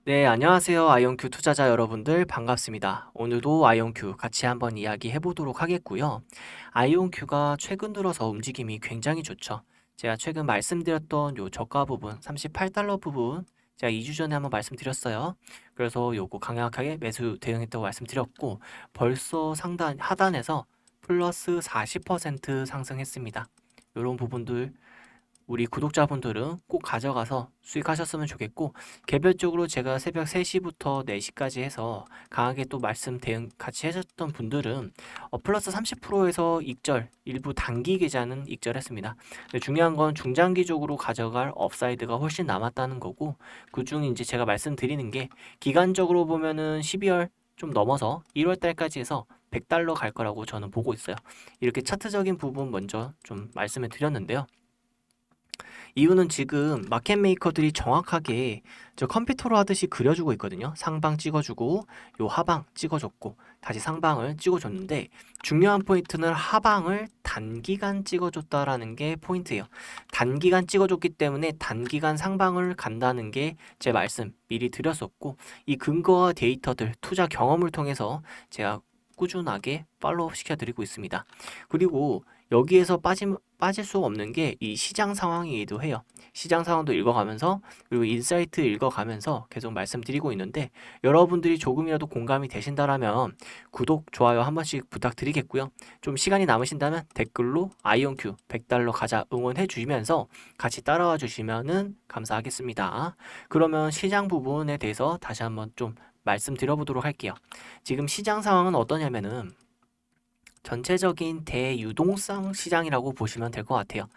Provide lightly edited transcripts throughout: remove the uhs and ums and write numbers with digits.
네, 안녕하세요. 아이온큐 투자자 여러분들 반갑습니다. 오늘도 아이온큐 같이 한번 이야기해 보도록 하겠고요. 아이온큐가 최근 들어서 움직임이 굉장히 좋죠. 제가 최근 말씀드렸던 요 저가 부분, 38달러 부분, 제가 2주 전에 한번 말씀드렸어요. 그래서 요거 강력하게 매수 대응했다고 말씀드렸고, 벌써 상단 하단에서 플러스 40% 상승했습니다. 요런 부분들 우리 구독자분들은 꼭 가져가서 수익하셨으면 좋겠고, 개별적으로 제가 새벽 3시부터 4시까지 해서 강하게 또 말씀 대응 같이 해줬던 분들은 플러스 30%에서 익절, 일부 단기 계좌는 익절했습니다. 근데 중요한 건 중장기적으로 가져갈 업사이드가 훨씬 남았다는 거고, 그중 이제 제가 말씀드리는 게 기간적으로 보면은 12월 좀 넘어서 1월 달까지 해서 100달러 갈 거라고 저는 보고 있어요. 이렇게 차트적인 부분 먼저 좀 말씀을 드렸는데요. 이유는 지금 마켓 메이커들이 정확하게 저 컴퓨터로 하듯이 그려주고 있거든요. 상방 찍어주고 요 하방 찍어줬고 다시 상방을 찍어줬는데, 중요한 포인트는 하방을 단기간 찍어줬다라는 게 포인트예요. 단기간 찍어줬기 때문에 단기간 상방을 간다는 게 제 말씀 미리 드렸었고, 이 근거와 데이터들 투자 경험을 통해서 제가 꾸준하게 팔로우 시켜드리고 있습니다. 그리고 여기에서 빠질 수 없는 게 이 시장 상황이기도 해요. 시장 상황도 읽어가면서, 그리고 인사이트 읽어가면서 계속 말씀드리고 있는데, 여러분들이 조금이라도 공감이 되신다라면 구독, 좋아요 한 번씩 부탁드리겠고요. 좀 시간이 남으신다면 댓글로 아이온큐 100달러 가자 응원해 주시면서 같이 따라와 주시면은 감사하겠습니다. 그러면 시장 부분에 대해서 다시 한번 좀 말씀드려보도록 할게요. 지금 시장 상황은 어떠냐면은 전체적인 대유동성 시장이라고 보시면 될 것 같아요.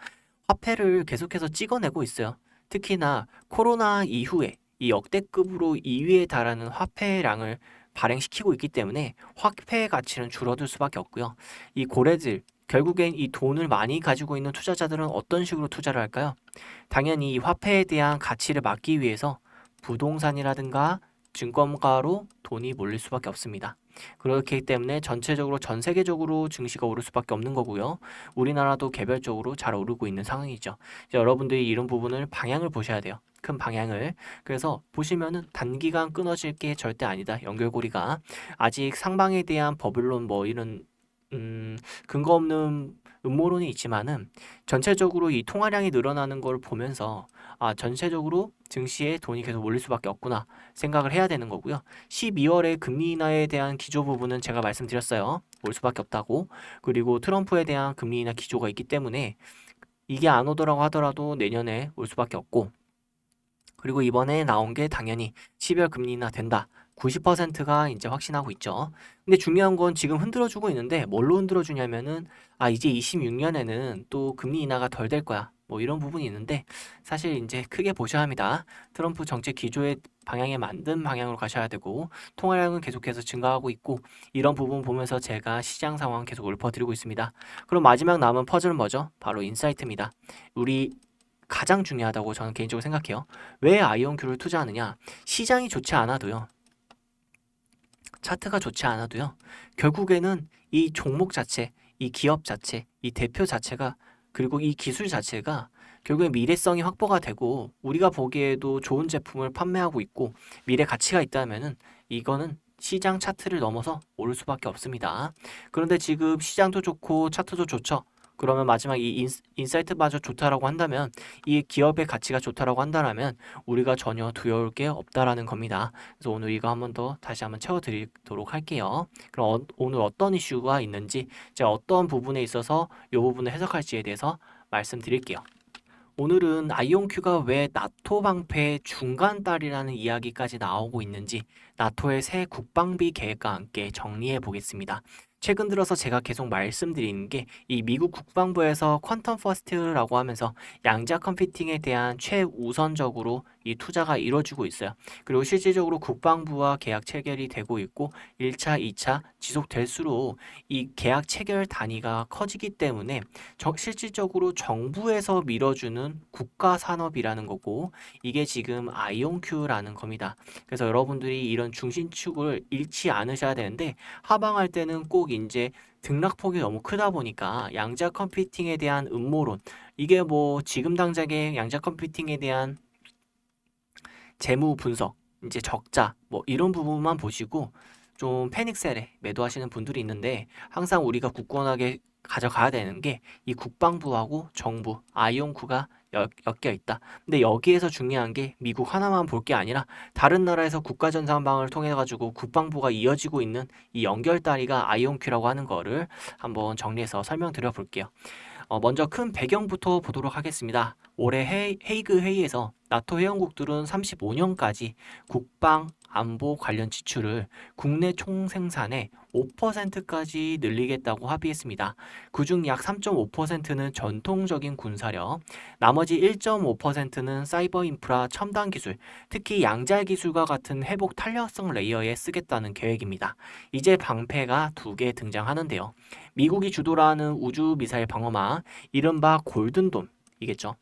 화폐를 계속해서 찍어내고 있어요. 특히나 코로나 이후에 이 역대급으로 2위에 달하는 화폐량을 발행시키고 있기 때문에 화폐의 가치는 줄어들 수밖에 없고요. 이 고래들, 결국엔 이 돈을 많이 가지고 있는 투자자들은 어떤 식으로 투자를 할까요? 당연히 이 화폐에 대한 가치를 막기 위해서 부동산이라든가 증권가로 돈이 몰릴 수밖에 없습니다. 그렇기 때문에 전체적으로 전 세계적으로 증시가 오를 수밖에 없는 거고요. 우리나라도 개별적으로 잘 오르고 있는 상황이죠. 이제 여러분들이 이런 부분을 방향을 보셔야 돼요. 큰 방향을. 그래서 보시면은 단기간 끊어질 게 절대 아니다. 연결고리가 아직 상방에 대한 버블론 뭐 이런 근거 없는 음모론이 있지만은, 전체적으로 이 통화량이 늘어나는 걸 보면서 전체적으로 증시에 돈이 계속 몰릴 수밖에 없구나 생각을 해야 되는 거고요. 12월에 금리 인하에 대한 기조 부분은 제가 말씀드렸어요. 올 수밖에 없다고. 그리고 트럼프에 대한 금리 인하 기조가 있기 때문에 이게 안 오더라고 하더라도 내년에 올 수밖에 없고, 그리고 이번에 나온 게 당연히 12월 금리 인하 된다. 90%가 이제 확신하고 있죠. 근데 중요한 건 지금 흔들어주고 있는데 뭘로 흔들어주냐면은 이제 26년에는 또 금리 인하가 덜 될 거야. 뭐 이런 부분이 있는데, 사실 이제 크게 보셔야 합니다. 트럼프 정책 기조의 방향에 맞는 방향으로 가셔야 되고, 통화량은 계속해서 증가하고 있고, 이런 부분 보면서 제가 시장 상황 계속 읊어드리고 있습니다. 그럼 마지막 남은 퍼즐은 뭐죠? 바로 인사이트입니다. 우리 가장 중요하다고 저는 개인적으로 생각해요. 왜 아이온큐를 투자하느냐? 시장이 좋지 않아도요. 차트가 좋지 않아도요. 결국에는 이 종목 자체, 이 기업 자체, 이 대표 자체가, 그리고 이 기술 자체가 결국에 미래성이 확보가 되고 우리가 보기에도 좋은 제품을 판매하고 있고 미래 가치가 있다면은 이거는 시장 차트를 넘어서 오를 수밖에 없습니다. 그런데 지금 시장도 좋고 차트도 좋죠. 그러면 마지막 이 인사이트마저 좋다라고 한다면, 이 기업의 가치가 좋다라고 한다면 우리가 전혀 두려울 게 없다라는 겁니다. 그래서 오늘 이거 한번 더 다시 한번 채워드리도록 할게요. 그럼 오늘 어떤 이슈가 있는지, 제가 어떤 부분에 있어서 이 부분을 해석할지에 대해서 말씀드릴게요. 오늘은 아이온큐가 왜 나토 방패의 중간달이라는 이야기까지 나오고 있는지, 나토의 새 국방비 계획과 함께 정리해 보겠습니다. 최근 들어서 제가 계속 말씀드리는 게 이 미국 국방부에서 퀀텀 퍼스트라고 하면서 양자 컴퓨팅에 대한 최우선적으로 이 투자가 이루어지고 있어요. 그리고 실질적으로 국방부와 계약 체결이 되고 있고 1차, 2차 지속될수록 이 계약 체결 단위가 커지기 때문에 실질적으로 정부에서 밀어주는 국가 산업이라는 거고, 이게 지금 아이온큐라는 겁니다. 그래서 여러분들이 이런 중심축을 잃지 않으셔야 되는데, 하방할 때는 꼭 이제 등락폭이 너무 크다 보니까 양자 컴퓨팅에 대한 음모론, 이게 뭐 지금 당장의 양자 컴퓨팅에 대한 재무 분석, 이제 적자 뭐 이런 부분만 보시고 좀 패닉셀에 매도하시는 분들이 있는데 항상 우리가 굳건하게 가져가야 되는 게 이 국방부하고 정부, 아이온쿠가 엮여 있다. 근데 여기에서 중요한 게 미국 하나만 볼 게 아니라 다른 나라에서 국가전산망을 통해 가지고 국방부가 이어지고 있는 이 연결다리가 아이온큐라고 하는 거를 한번 정리해서 설명드려 볼게요. 먼저 큰 배경부터 보도록 하겠습니다. 올해 헤이그 회의에서 나토 회원국들은 35년까지 국방, 안보 관련 지출을 국내 총생산의 5%까지 늘리겠다고 합의했습니다. 그중 약 3.5%는 전통적인 군사력, 나머지 1.5%는 사이버 인프라 첨단 기술, 특히 양자 기술과 같은 회복 탄력성 레이어에 쓰겠다는 계획입니다. 이제 방패가 2개 등장하는데요. 미국이 주도를 하는 우주 미사일 방어망, 이른바 골든돔이겠죠.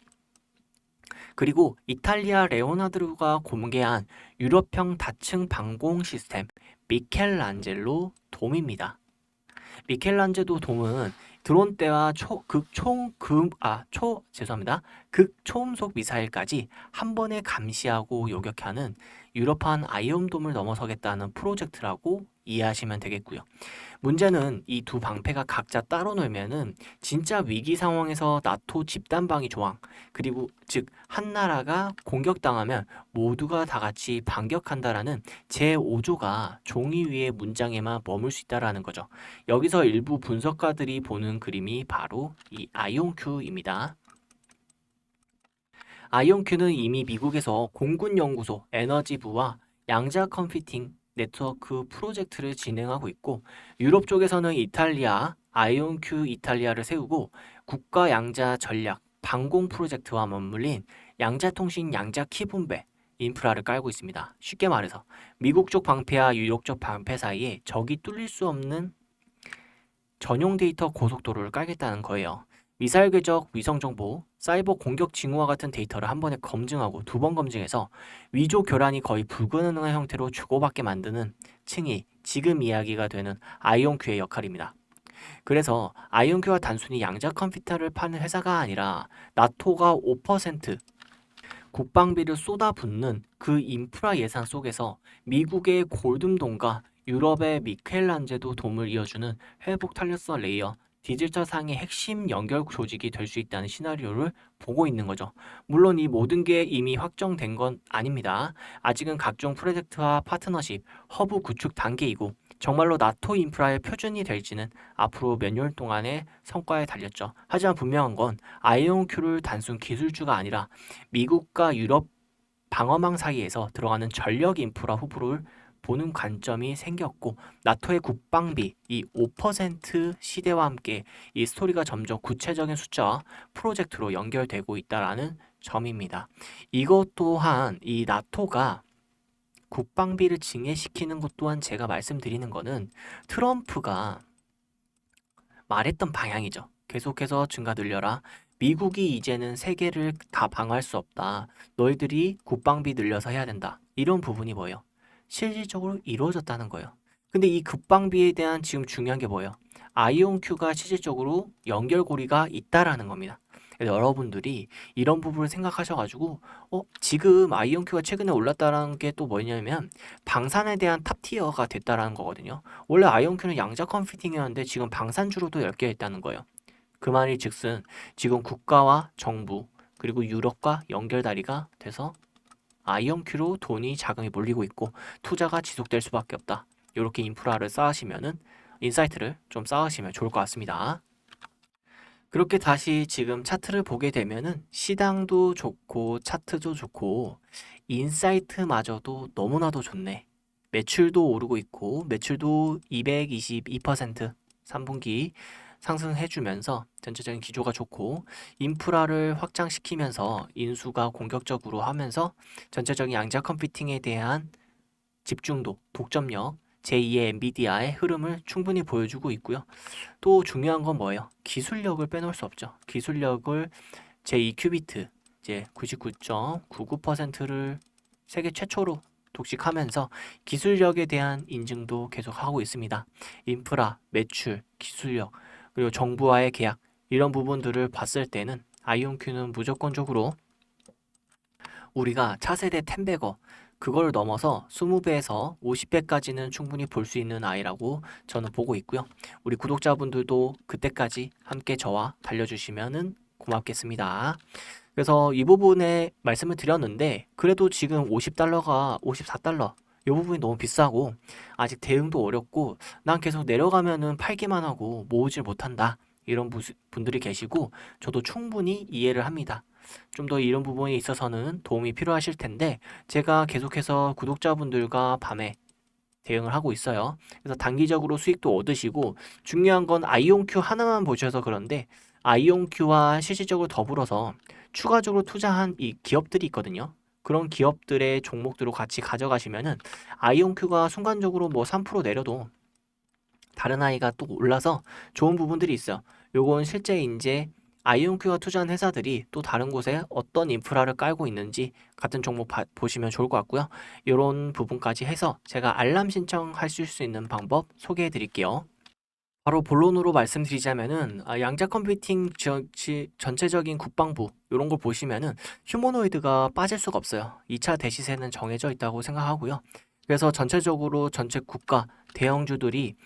그리고 이탈리아 레오나르도가 공개한 유럽형 다층 방공 시스템 미켈란젤로 돔입니다. 미켈란젤로 돔은 드론대와 극초음속 미사일까지 한 번에 감시하고 요격하는 유럽판 아이언돔을 넘어서겠다는 프로젝트라고 이해하시면 되겠고요. 문제는 이 두 방패가 각자 따로 놀면은 진짜 위기 상황에서 나토 집단방위 조항, 그리고 즉 한 나라가 공격당하면 모두가 다 같이 반격한다라는 제5조가 종이 위의 문장에만 머물 수 있다라는 거죠. 여기서 일부 분석가들이 보는 그림이 바로 이 아이온큐입니다. 아이온큐는 이미 미국에서 공군연구소 에너지부와 양자 컴퓨팅 네트워크 프로젝트를 진행하고 있고, 유럽 쪽에서는 이탈리아 아이온큐 이탈리아를 세우고 국가 양자 전략 방공 프로젝트와 맞물린 양자통신 양자 키분배 인프라를 깔고 있습니다. 쉽게 말해서 미국 쪽 방패와 유럽 쪽 방패 사이에 적이 뚫릴 수 없는 전용 데이터 고속도로를 깔겠다는 거예요. 미사일 궤적, 위성 정보, 사이버 공격 징후와 같은 데이터를 한 번에 검증하고 2번 검증해서 위조 교란이 거의 불가능한 형태로 주고받게 만드는 층이 지금 이야기가 되는 아이온큐의 역할입니다. 그래서 아이온큐가 단순히 양자 컴퓨터를 파는 회사가 아니라 나토가 5% 국방비를 쏟아붓는 그 인프라 예산 속에서 미국의 골든돔과 유럽의 미켈란젤로 돔을 이어주는 회복 탄력성 레이어 디지털상의 핵심 연결 조직이 될 수 있다는 시나리오를 보고 있는 거죠. 물론 이 모든 게 이미 확정된 건 아닙니다. 아직은 각종 프로젝트와 파트너십, 허브 구축 단계이고 정말로 나토 인프라의 표준이 될지는 앞으로 몇 년 동안의 성과에 달렸죠. 하지만 분명한 건 아이온큐를 단순 기술주가 아니라 미국과 유럽 방어망 사이에서 들어가는 전력 인프라 후보를 보는 관점이 생겼고, 나토의 국방비 이 5% 시대와 함께 이 스토리가 점점 구체적인 숫자와 프로젝트로 연결되고 있다라는 점입니다. 이것 또한 이 나토가 국방비를 증액시키는 것 또한 제가 말씀드리는 거는 트럼프가 말했던 방향이죠. 계속해서 증가 늘려라. 미국이 이제는 세계를 다 방어할 수 없다. 너희들이 국방비 늘려서 해야 된다. 이런 부분이 뭐예요? 실질적으로 이루어졌다는 거예요. 근데 이 국방비에 대한 지금 중요한 게 뭐예요? 아이온큐가 실질적으로 연결고리가 있다라는 겁니다. 그래서 여러분들이 이런 부분을 생각하셔가지고 지금 아이온큐가 최근에 올랐다는 게 또 뭐냐면 방산에 대한 탑티어가 됐다라는 거거든요. 원래 아이온큐는 양자 컴퓨팅이었는데 지금 방산주로도 엮여 있다는 거예요. 그 말이 즉슨 지금 국가와 정부 그리고 유럽과 연결다리가 돼서 아이온큐로 돈이 자금이 몰리고 있고 투자가 지속될 수밖에 없다. 이렇게 인프라를 쌓으시면은 인사이트를 좀 쌓으시면 좋을 것 같습니다. 그렇게 다시 지금 차트를 보게 되면은 시장도 좋고 차트도 좋고 인사이트마저도 너무나도 좋네. 매출도 오르고 있고 매출도 222% 3분기 상승해주면서 전체적인 기조가 좋고 인프라를 확장시키면서 인수가 공격적으로 하면서 전체적인 양자 컴퓨팅에 대한 집중도, 독점력, 제2의 엔비디아의 흐름을 충분히 보여주고 있고요. 또 중요한 건 뭐예요? 기술력을 빼놓을 수 없죠. 기술력을 제2큐비트 이제 99.99%를 세계 최초로 독식하면서 기술력에 대한 인증도 계속하고 있습니다. 인프라, 매출, 기술력, 그리고 정부와의 계약 이런 부분들을 봤을 때는 아이온큐는 무조건적으로 우리가 차세대 템베거 그걸 넘어서 20배에서 50배까지는 충분히 볼 수 있는 아이라고 저는 보고 있고요. 우리 구독자분들도 그때까지 함께 저와 달려주시면은 고맙겠습니다. 그래서 이 부분에 말씀을 드렸는데 그래도 지금 50달러가 54달러 이 부분이 너무 비싸고 아직 대응도 어렵고 난 계속 내려가면은 팔기만 하고 모으질 못한다 이런 분들이 계시고 저도 충분히 이해를 합니다. 좀 더 이런 부분에 있어서는 도움이 필요하실 텐데 제가 계속해서 구독자분들과 밤에 대응을 하고 있어요. 그래서 단기적으로 수익도 얻으시고 중요한 건 아이온큐 하나만 보셔서 그런데 아이온큐와 실질적으로 더불어서 추가적으로 투자한 이 기업들이 있거든요. 그런 기업들의 종목들을 같이 가져가시면은 아이온큐가 순간적으로 뭐 3% 내려도 다른 아이가 또 올라서 좋은 부분들이 있어요. 요건 실제 이제 아이온큐가 투자한 회사들이 또 다른 곳에 어떤 인프라를 깔고 있는지 같은 종목 보시면 좋을 것 같고요. 이런 부분까지 해서 제가 알람 신청하실 수 있는 방법 소개해 드릴게요. 바로 본론으로 말씀드리자면은 양자 컴퓨팅 전체적인 국방부 이런 걸 보시면은 휴머노이드가 빠질 수가 없어요. 2차 대시세는 정해져 있다고 생각하고요. 그래서 전체적으로 전체 국가 대형주들이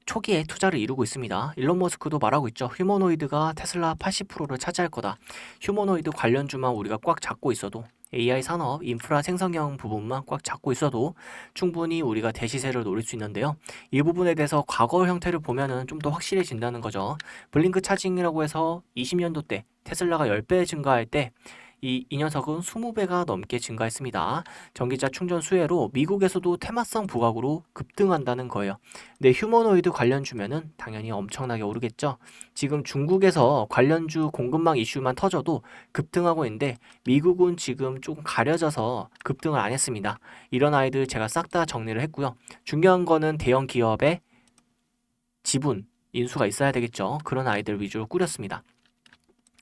초기에 투자를 이루고 있습니다. 일론 머스크도 말하고 있죠. 휴머노이드가 테슬라 80%를 차지할 거다. 휴머노이드 관련주만 우리가 꽉 잡고 있어도 AI 산업, 인프라 생성형 부분만 꽉 잡고 있어도 충분히 우리가 대시세를 노릴 수 있는데요. 이 부분에 대해서 과거 형태를 보면은 좀 더 확실해진다는 거죠. 블링크 차징이라고 해서 20년도 때 테슬라가 10배 증가할 때 이 녀석은 20배가 넘게 증가했습니다. 전기차 충전 수혜로 미국에서도 테마성 부각으로 급등한다는 거예요. 근데 휴머노이드 관련주면은 당연히 엄청나게 오르겠죠. 지금 중국에서 관련주 공급망 이슈만 터져도 급등하고 있는데 미국은 지금 조금 가려져서 급등을 안 했습니다. 이런 아이들 제가 싹 다 정리를 했고요. 중요한 거는 대형 기업의 지분, 인수가 있어야 되겠죠. 그런 아이들 위주로 꾸렸습니다.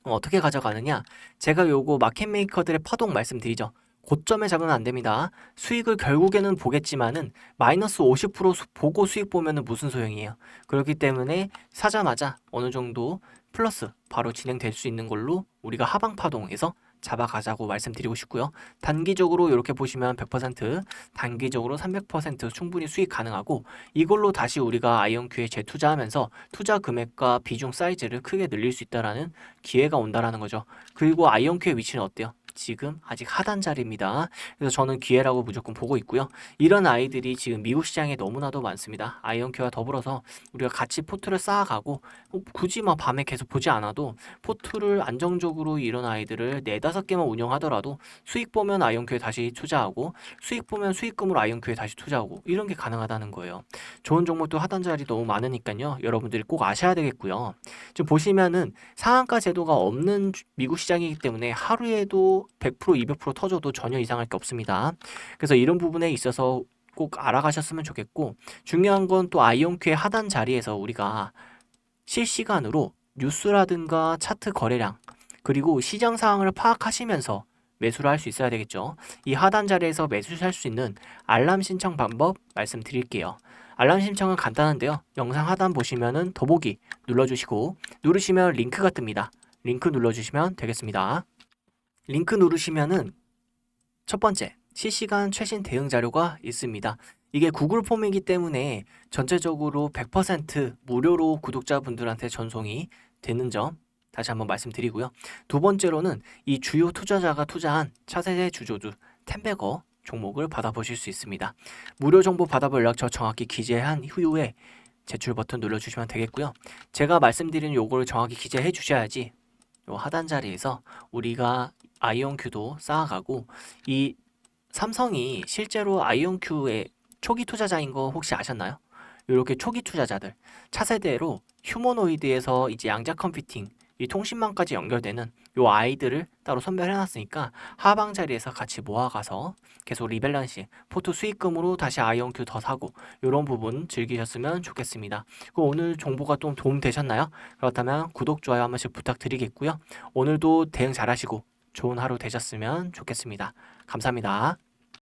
어떻게 가져가느냐? 제가 요거 마켓메이커들의 파동 말씀드리죠. 고점에 잡으면 안 됩니다. 수익을 결국에는 보겠지만은 마이너스 50% 보고 수익 보면은 무슨 소용이에요. 그렇기 때문에 사자마자 어느 정도 플러스 바로 진행될 수 있는 걸로 우리가 하방 파동에서 잡아가자고 말씀드리고 싶고요. 단기적으로 이렇게 보시면 100%, 단기적으로 300% 충분히 수익 가능하고 이걸로 다시 우리가 아이온큐에 재투자하면서 투자 금액과 비중 사이즈를 크게 늘릴 수 있다라는 기회가 온다라는 거죠. 그리고 아이온큐의 위치는 어때요? 지금 아직 하단 자리입니다. 그래서 저는 기회라고 무조건 보고 있고요. 이런 아이들이 지금 미국 시장에 너무나도 많습니다. 아이온큐와 더불어서 우리가 같이 포트를 쌓아가고 굳이 막 밤에 계속 보지 않아도 포트를 안정적으로 이런 아이들을 4-5개만 운영하더라도 수익 보면 아이온큐에 다시 투자하고 수익 보면 수익금으로 아이온큐에 다시 투자하고 이런 게 가능하다는 거예요. 좋은 종목도 하단 자리 너무 많으니까요. 여러분들이 꼭 아셔야 되겠고요. 지금 보시면은 상한가 제도가 없는 미국 시장이기 때문에 하루에도 100%, 200% 터져도 전혀 이상할 게 없습니다. 그래서 이런 부분에 있어서 꼭 알아가셨으면 좋겠고 중요한 건 또 아이온큐의 하단 자리에서 우리가 실시간으로 뉴스라든가 차트 거래량 그리고 시장 상황을 파악하시면서 매수를 할 수 있어야 되겠죠. 이 하단 자리에서 매수할 수 있는 알람 신청 방법 말씀드릴게요. 알람 신청은 간단한데요. 영상 하단 보시면은 더보기 눌러주시고 누르시면 링크가 뜹니다. 링크 눌러주시면 되겠습니다. 링크 누르시면은 첫 번째 실시간 최신 대응 자료가 있습니다. 이게 구글 폼이기 때문에 전체적으로 100% 무료로 구독자분들한테 전송이 되는 점 다시 한번 말씀드리고요. 두 번째로는 이 주요 투자자가 투자한 차세대 주조주 텐베거 종목을 받아보실 수 있습니다. 무료 정보 받아볼 연락처 정확히 기재한 후에 제출 버튼 눌러주시면 되겠고요. 제가 말씀드린 요거를 정확히 기재해 주셔야지 요 하단 자리에서 우리가 아이온큐도 쌓아가고 이 삼성이 실제로 아이온큐의 초기 투자자인 거 혹시 아셨나요? 이렇게 초기 투자자들 차세대로 휴머노이드에서 이제 양자 컴퓨팅 이 통신망까지 연결되는 요 아이들을 따로 선별해놨으니까 하방 자리에서 같이 모아가서 계속 리밸런싱 포트 수익금으로 다시 아이온큐 더 사고 이런 부분 즐기셨으면 좋겠습니다. 그럼 오늘 정보가 좀 도움 되셨나요? 그렇다면 구독 좋아요 한 번씩 부탁드리겠고요. 오늘도 대응 잘하시고 좋은 하루 되셨으면 좋겠습니다. 감사합니다.